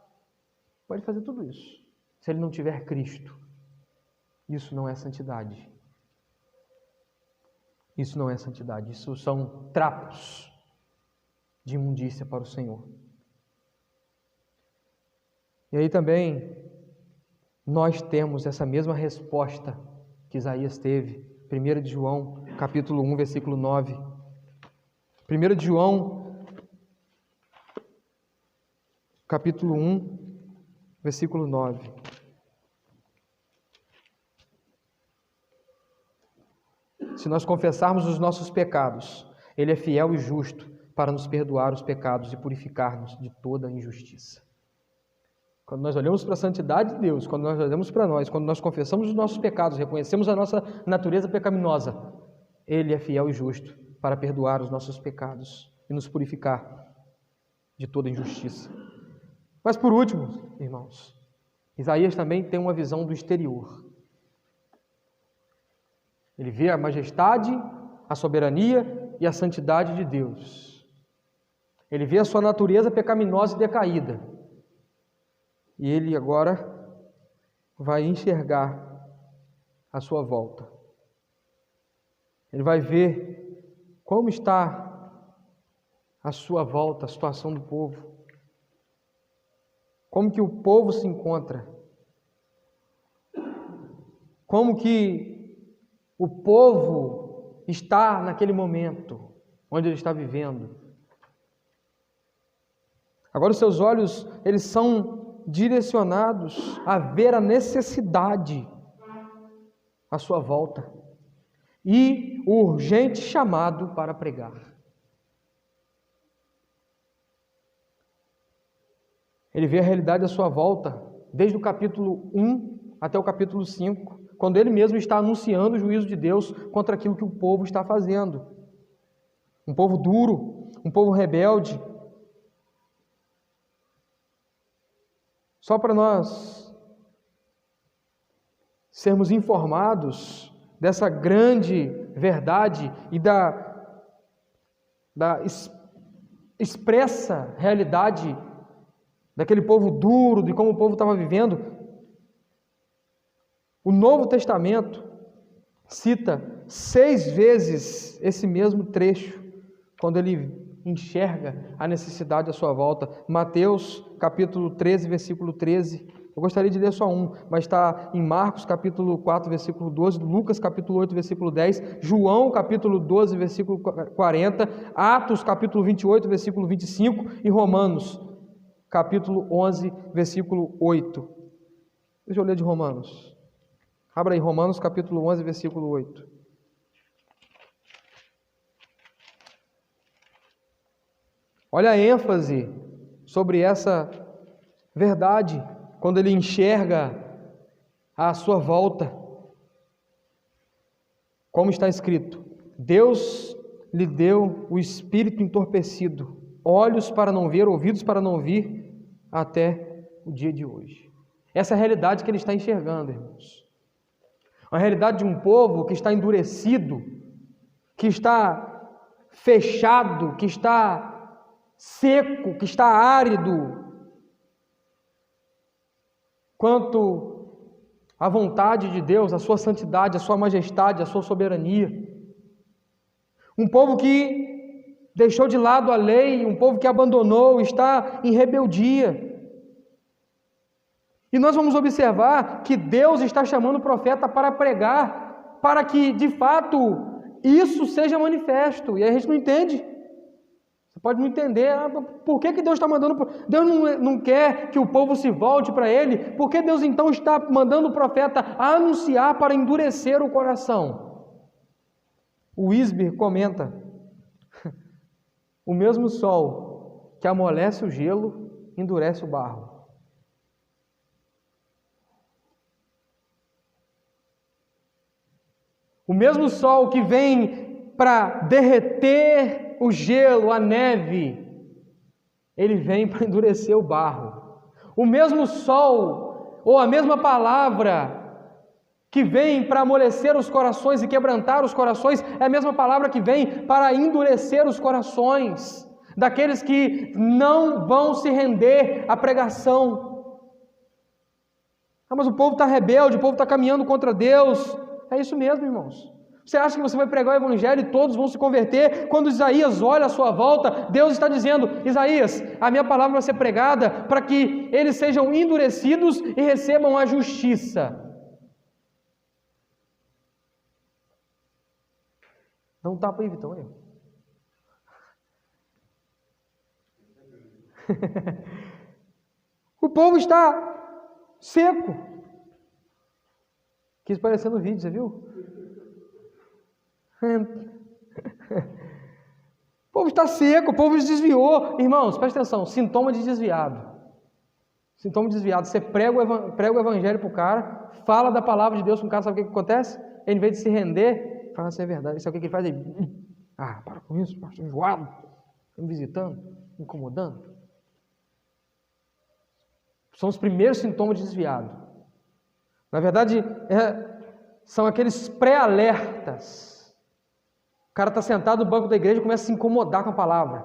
pode fazer tudo isso. Se ele não tiver Cristo, isso não é santidade. Isso não é santidade, isso são trapos de imundícia para o Senhor. E aí também nós temos essa mesma resposta que Isaías teve, 1 de João, capítulo 1, versículo 9. 1 de João, capítulo 1, versículo 9. Se nós confessarmos os nossos pecados, Ele é fiel e justo para nos perdoar os pecados e purificar-nos de toda injustiça. Quando nós olhamos para a santidade de Deus, quando nós olhamos para nós, quando nós confessamos os nossos pecados, reconhecemos a nossa natureza pecaminosa, Ele é fiel e justo para perdoar os nossos pecados e nos purificar de toda injustiça. Mas por último, irmãos, Isaías também tem uma visão do exterior. Ele vê a majestade, a soberania e a santidade de Deus. Ele vê a sua natureza pecaminosa e decaída. E ele agora vai enxergar a sua volta. Ele vai ver como está a sua volta, a situação do povo. Como que o povo se encontra. Como que o povo está naquele momento, onde ele está vivendo. Agora os seus olhos, eles são direcionados a ver a necessidade à sua volta e o urgente chamado para pregar. Ele vê a realidade à sua volta, desde o capítulo 1 até o capítulo 5, quando ele mesmo está anunciando o juízo de Deus contra aquilo que o povo está fazendo. Um povo duro, um povo rebelde. Só para nós sermos informados dessa grande verdade e da expressa realidade daquele povo duro, de como o povo estava vivendo, o Novo Testamento cita 6 vezes esse mesmo trecho, quando ele enxerga a necessidade à sua volta. Mateus, capítulo 13, versículo 13. Eu gostaria de ler só um, mas está em Marcos, capítulo 4, versículo 12, Lucas, capítulo 8, versículo 10, João, capítulo 12, versículo 40, Atos, capítulo 28, versículo 25 e Romanos, capítulo 11, versículo 8. Deixa eu ler de Romanos. Abra aí Romanos, capítulo 11, versículo 8. Olha a ênfase sobre essa verdade, quando ele enxerga a sua volta. Como está escrito: Deus lhe deu o espírito entorpecido, olhos para não ver, ouvidos para não ouvir, até o dia de hoje. Essa é a realidade que ele está enxergando, irmãos. A realidade de um povo que está endurecido, que está fechado, que está seco, que está árido, quanto à vontade de Deus, a sua santidade, a sua majestade, a sua soberania. Um povo que deixou de lado a lei, um povo que abandonou, está em rebeldia. E nós vamos observar que Deus está chamando o profeta para pregar, para que, de fato, isso seja manifesto. E a gente não entende. Você pode não entender, por que Deus está mandando... Deus não quer que o povo se volte para Ele. Por que Deus então está mandando o profeta a anunciar para endurecer o coração? O Wisber comenta: o mesmo sol que amolece o gelo, endurece o barro. O mesmo sol que vem para derreter o gelo, a neve, ele vem para endurecer o barro. O mesmo sol, ou a mesma palavra que vem para amolecer os corações e quebrantar os corações, é a mesma palavra que vem para endurecer os corações daqueles que não vão se render à pregação. Mas o povo está rebelde, o povo está caminhando contra Deus. É isso mesmo, irmãos. Você acha que você vai pregar o evangelho e todos vão se converter? Quando Isaías olha à sua volta, Deus está dizendo: Isaías, a minha palavra vai ser pregada para que eles sejam endurecidos e recebam a justiça. Dá um tapa aí, Vitão. Aí. O povo está seco. Quis parecer no vídeo, você viu? O povo está seco, o povo se desviou. Irmãos, presta atenção, sintoma de desviado. Sintoma de desviado. Você prega o evangelho para o cara, fala da palavra de Deus com o cara, sabe o que acontece? Ele, em vez de se render, fala assim: é verdade. Sabe o que ele faz? Ele, para com isso, pastor enjoado, me visitando, me incomodando. São os primeiros sintomas de desviado. Na verdade, são aqueles pré-alertas. O cara está sentado no banco da igreja e começa a se incomodar com a palavra.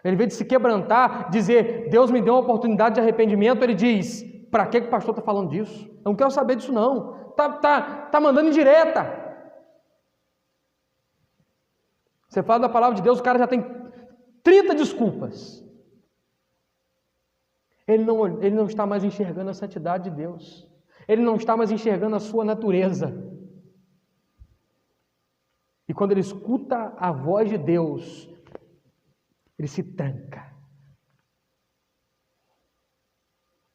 Ele, em vez de se quebrantar, dizer, Deus me deu uma oportunidade de arrependimento, ele diz, para que o pastor está falando disso? Eu não quero saber disso não. Tá mandando indireta. Você fala da palavra de Deus, o cara já tem 30 desculpas. Ele não está mais enxergando a santidade de Deus. Ele não está mais enxergando a sua natureza. E quando ele escuta a voz de Deus, ele se tranca.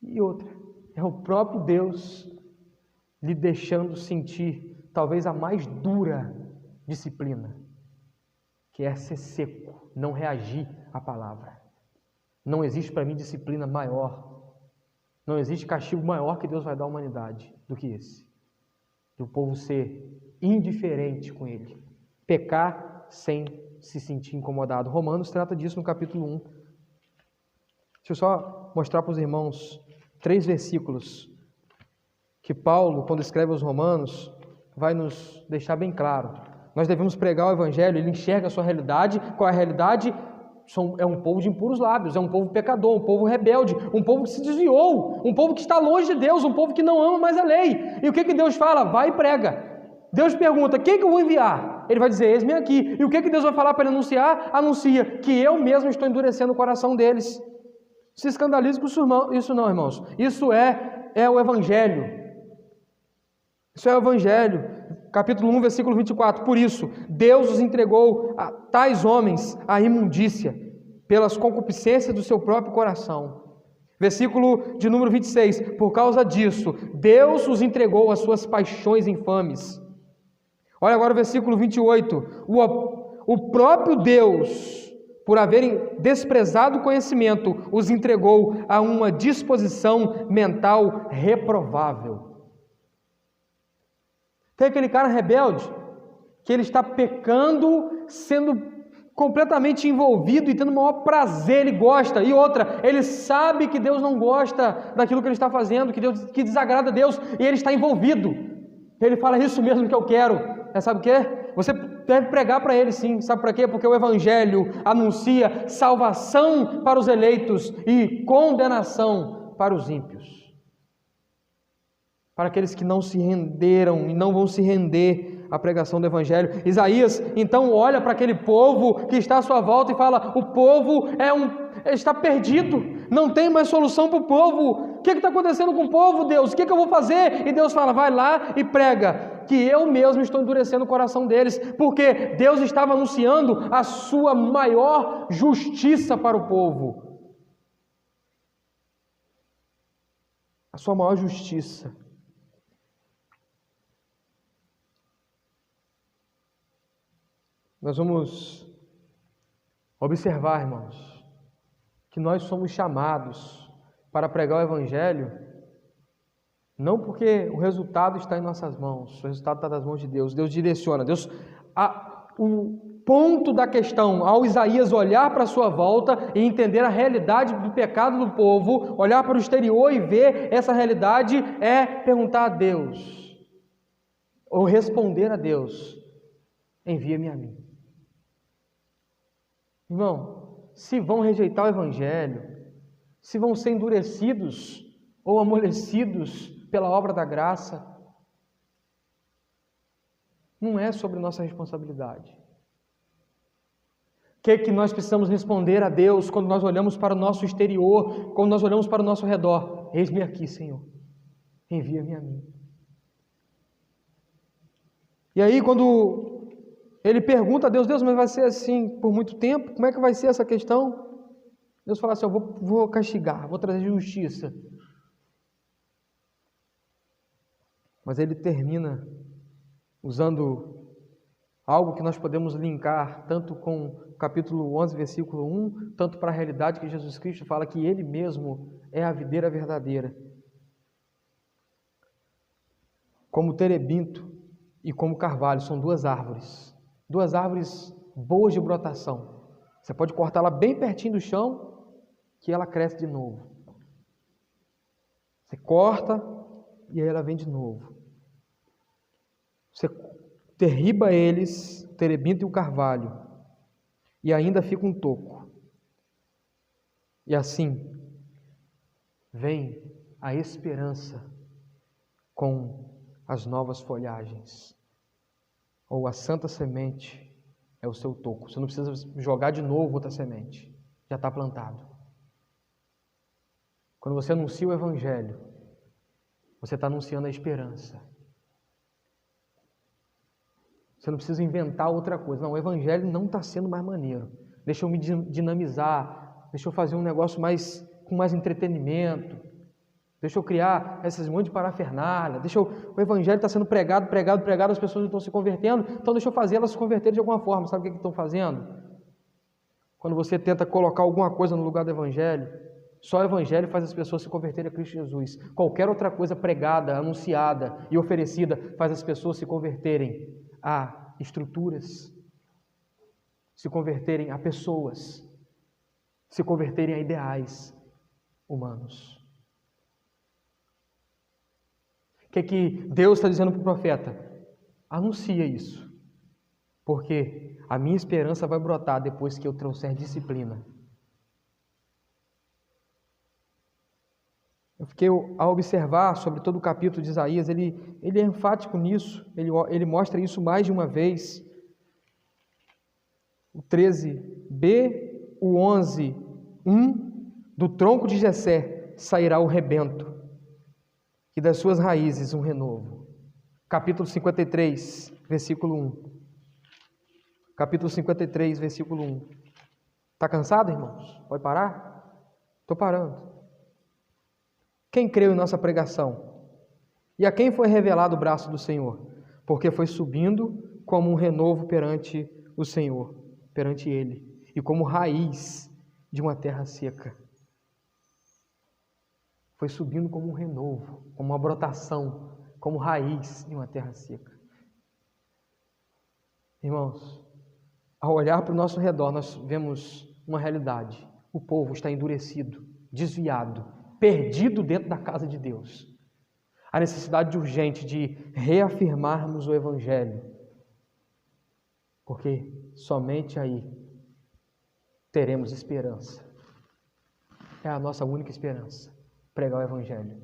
E outra, é o próprio Deus lhe deixando sentir talvez a mais dura disciplina, que é ser seco, não reagir à palavra. Não existe para mim disciplina maior, não existe castigo maior que Deus vai dar à humanidade do que esse. De o povo ser indiferente com ele, pecar sem se sentir incomodado. Romanos trata disso no capítulo 1. Deixa eu só mostrar para os irmãos 3 versículos que Paulo, quando escreve aos Romanos, vai nos deixar bem claro. Nós devemos pregar o Evangelho, ele enxerga a sua realidade. Qual é a realidade? É um povo de impuros lábios, é um povo pecador, um povo rebelde, um povo que se desviou, um povo que está longe de Deus, um povo que não ama mais a lei. E o que Deus fala? Vai e prega. Deus pergunta, quem que eu vou enviar? Ele vai dizer, eis-me aqui. E o que Deus vai falar para ele anunciar? Anuncia que eu mesmo estou endurecendo o coração deles. Se escandalize com isso não, irmãos. Isso é o Evangelho. Isso é o Evangelho. Capítulo 1, versículo 24. Por isso, Deus os entregou a tais homens à imundícia, pelas concupiscências do seu próprio coração. Versículo de número 26. Por causa disso, Deus os entregou às suas paixões infames. Olha agora o versículo 28. O próprio Deus, por haverem desprezado o conhecimento, os entregou a uma disposição mental reprovável. Tem aquele cara rebelde, que ele está pecando, sendo completamente envolvido e tendo o maior prazer, ele gosta. E outra, ele sabe que Deus não gosta daquilo que ele está fazendo, que desagrada a Deus, e ele está envolvido. Ele fala, isso mesmo que eu quero. Sabe o quê? Você deve pregar para ele sim. Sabe para quê? Porque o Evangelho anuncia salvação para os eleitos e condenação para os ímpios. Para aqueles que não se renderam e não vão se render à pregação do Evangelho. Isaías, então, olha para aquele povo que está à sua volta e fala, o povo está perdido, não tem mais solução para o povo. O que está acontecendo com o povo, Deus? O que eu vou fazer? E Deus fala, vai lá e prega, que eu mesmo estou endurecendo o coração deles, porque Deus estava anunciando a sua maior justiça para o povo. A sua maior justiça. Nós vamos observar, irmãos, que nós somos chamados para pregar o Evangelho, não porque o resultado está em nossas mãos, o resultado está nas mãos de Deus, Deus direciona, o ponto da questão, ao Isaías olhar para a sua volta e entender a realidade do pecado do povo, olhar para o exterior e ver essa realidade, é perguntar a Deus, ou responder a Deus, envia-me a mim. Irmão, se vão rejeitar o Evangelho, se vão ser endurecidos ou amolecidos pela obra da graça, não é sobre nossa responsabilidade. O que nós precisamos responder a Deus quando nós olhamos para o nosso exterior, quando nós olhamos para o nosso redor? Eis-me aqui, Senhor, envia-me a mim. E aí, quando ele pergunta a Deus, mas vai ser assim por muito tempo? Como é que vai ser essa questão? Deus fala assim, eu vou castigar, vou trazer justiça. Mas ele termina usando algo que nós podemos linkar tanto com o capítulo 11, versículo 1, tanto para a realidade que Jesus Cristo fala que Ele mesmo é a videira verdadeira. Como terebinto e como carvalho, são duas árvores boas de brotação. Você pode cortá-la bem pertinho do chão, que ela cresce de novo. Você corta e aí ela vem de novo. Você derriba eles, o terebinto e o carvalho, e ainda fica um toco. E assim vem a esperança com as novas folhagens. Ou a santa semente é o seu toco. Você não precisa jogar de novo outra semente. Já está plantado. Quando você anuncia o Evangelho, você está anunciando a esperança. Você não precisa inventar outra coisa. Não, o Evangelho não está sendo mais maneiro. Deixa eu me dinamizar. Deixa eu fazer um negócio com mais entretenimento. Deixa eu criar esses monte de parafernália. O Evangelho está sendo pregado, as pessoas não estão se convertendo, então deixa eu fazer elas se converterem de alguma forma. Sabe o que estão fazendo? Quando você tenta colocar alguma coisa no lugar do Evangelho, só o Evangelho faz as pessoas se converterem a Cristo Jesus. Qualquer outra coisa pregada, anunciada e oferecida faz as pessoas se converterem a estruturas, se converterem a pessoas, se converterem a ideais humanos. O que Deus está dizendo para o profeta? Anuncia isso, porque a minha esperança vai brotar depois que eu trouxer disciplina. Eu fiquei a observar sobre todo o capítulo de Isaías, ele é enfático nisso, ele mostra isso mais de uma vez. O 13b, o 11:1, do tronco de Jessé sairá o rebento, e das suas raízes um renovo. Capítulo 53, versículo 1. Capítulo 53, versículo 1. Está cansado, irmãos? Pode parar? Estou parando. Quem creu em nossa pregação? E a quem foi revelado o braço do Senhor? Porque foi subindo como um renovo perante o Senhor, perante Ele, e como raiz de uma terra seca. Foi subindo como um renovo, como uma brotação, como raiz de uma terra seca. Irmãos, ao olhar para o nosso redor, nós vemos uma realidade. O povo está endurecido, desviado, perdido dentro da casa de Deus. A necessidade urgente de reafirmarmos o Evangelho, porque somente aí teremos esperança. É a nossa única esperança, pregar o Evangelho.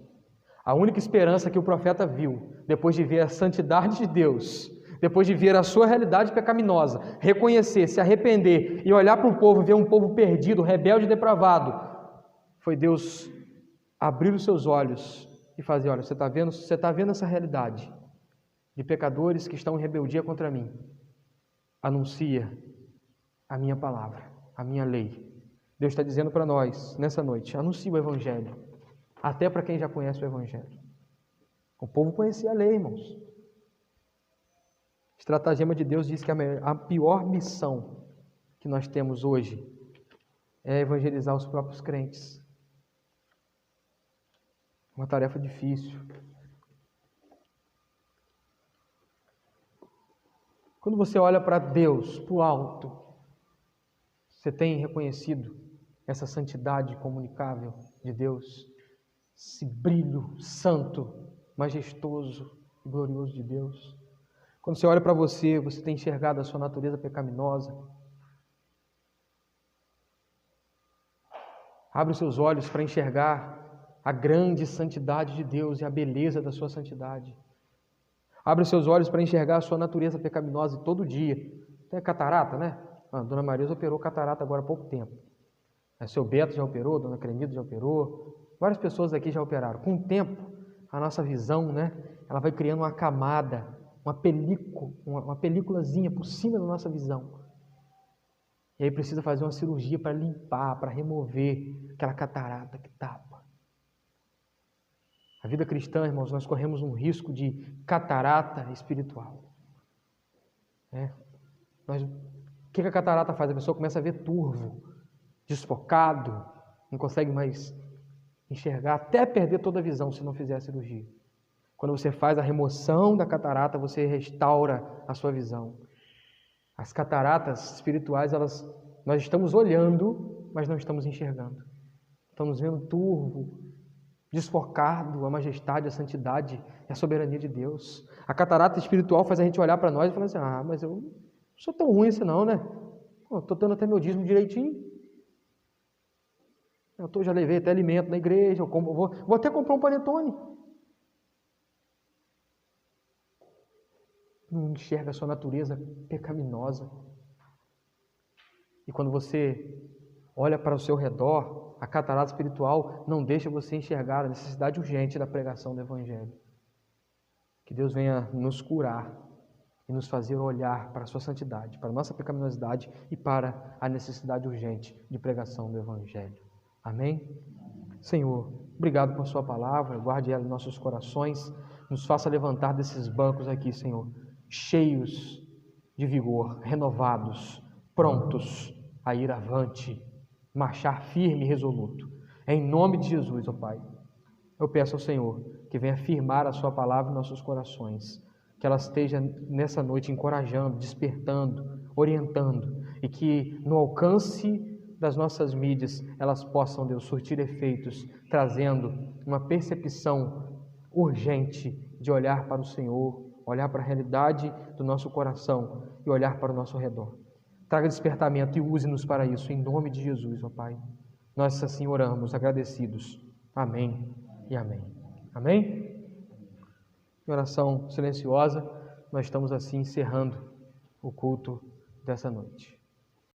A única esperança que o profeta viu, depois de ver a santidade de Deus, depois de ver a sua realidade pecaminosa, reconhecer, se arrepender e olhar para o povo, ver um povo perdido, rebelde e depravado, foi Deus abrir os seus olhos e fazer: olha, você está vendo essa realidade de pecadores que estão em rebeldia contra mim? Anuncia a minha palavra, a minha lei. Deus está dizendo para nós, nessa noite, anuncie o Evangelho, até para quem já conhece o Evangelho. O povo conhecia a lei, irmãos. O estratagema de Deus diz que a pior missão que nós temos hoje é evangelizar os próprios crentes. Uma tarefa difícil. Quando você olha para Deus, para o alto, você tem reconhecido essa santidade comunicável de Deus, esse brilho santo, majestoso e glorioso de Deus. Quando você olha para você, você tem enxergado a sua natureza pecaminosa. Abre os seus olhos para enxergar a grande santidade de Deus e a beleza da sua santidade. Abre os seus olhos para enxergar a sua natureza pecaminosa e todo dia. Tem catarata, né? A Dona Marisa operou catarata agora há pouco tempo. O seu Beto já operou, Dona Cremida já operou. Várias pessoas aqui já operaram. Com o tempo, a nossa visão, né? Ela vai criando uma camada, uma películazinha por cima da nossa visão. E aí precisa fazer uma cirurgia para limpar, para remover aquela catarata que tapa. A vida cristã, irmãos, nós corremos um risco de catarata espiritual. O que a catarata faz? A pessoa começa a ver turvo, desfocado, não consegue mais enxergar, até perder toda a visão se não fizer a cirurgia. Quando você faz a remoção da catarata, você restaura a sua visão. As cataratas espirituais, nós estamos olhando, mas não estamos enxergando. Estamos vendo turvo, desfocado a majestade, a santidade e a soberania de Deus. A catarata espiritual faz a gente olhar para nós e falar assim, mas eu não sou tão ruim assim não, né? Estou dando até meu dízimo direitinho. Já levei até alimento na igreja, vou até comprar um panetone. Não enxerga a sua natureza pecaminosa. E quando você olha para o seu redor, a catarata espiritual não deixa você enxergar a necessidade urgente da pregação do Evangelho. Que Deus venha nos curar e nos fazer olhar para a sua santidade, para a nossa pecaminosidade e para a necessidade urgente de pregação do Evangelho. Amém? Senhor, obrigado por sua palavra, guarde ela em nossos corações, nos faça levantar desses bancos aqui, Senhor, cheios de vigor, renovados, prontos a ir avante, marchar firme e resoluto. É em nome de Jesus, ó Pai. Eu peço ao Senhor que venha firmar a sua palavra em nossos corações, que ela esteja nessa noite encorajando, despertando, orientando, e que no alcance das nossas mídias elas possam, Deus, surtir efeitos, trazendo uma percepção urgente de olhar para o Senhor, olhar para a realidade do nosso coração e olhar para o nosso redor. Traga despertamento e use-nos para isso, em nome de Jesus, ó Pai. Nós assim oramos, agradecidos. Amém e amém. Amém? Em oração silenciosa, nós estamos assim encerrando o culto dessa noite.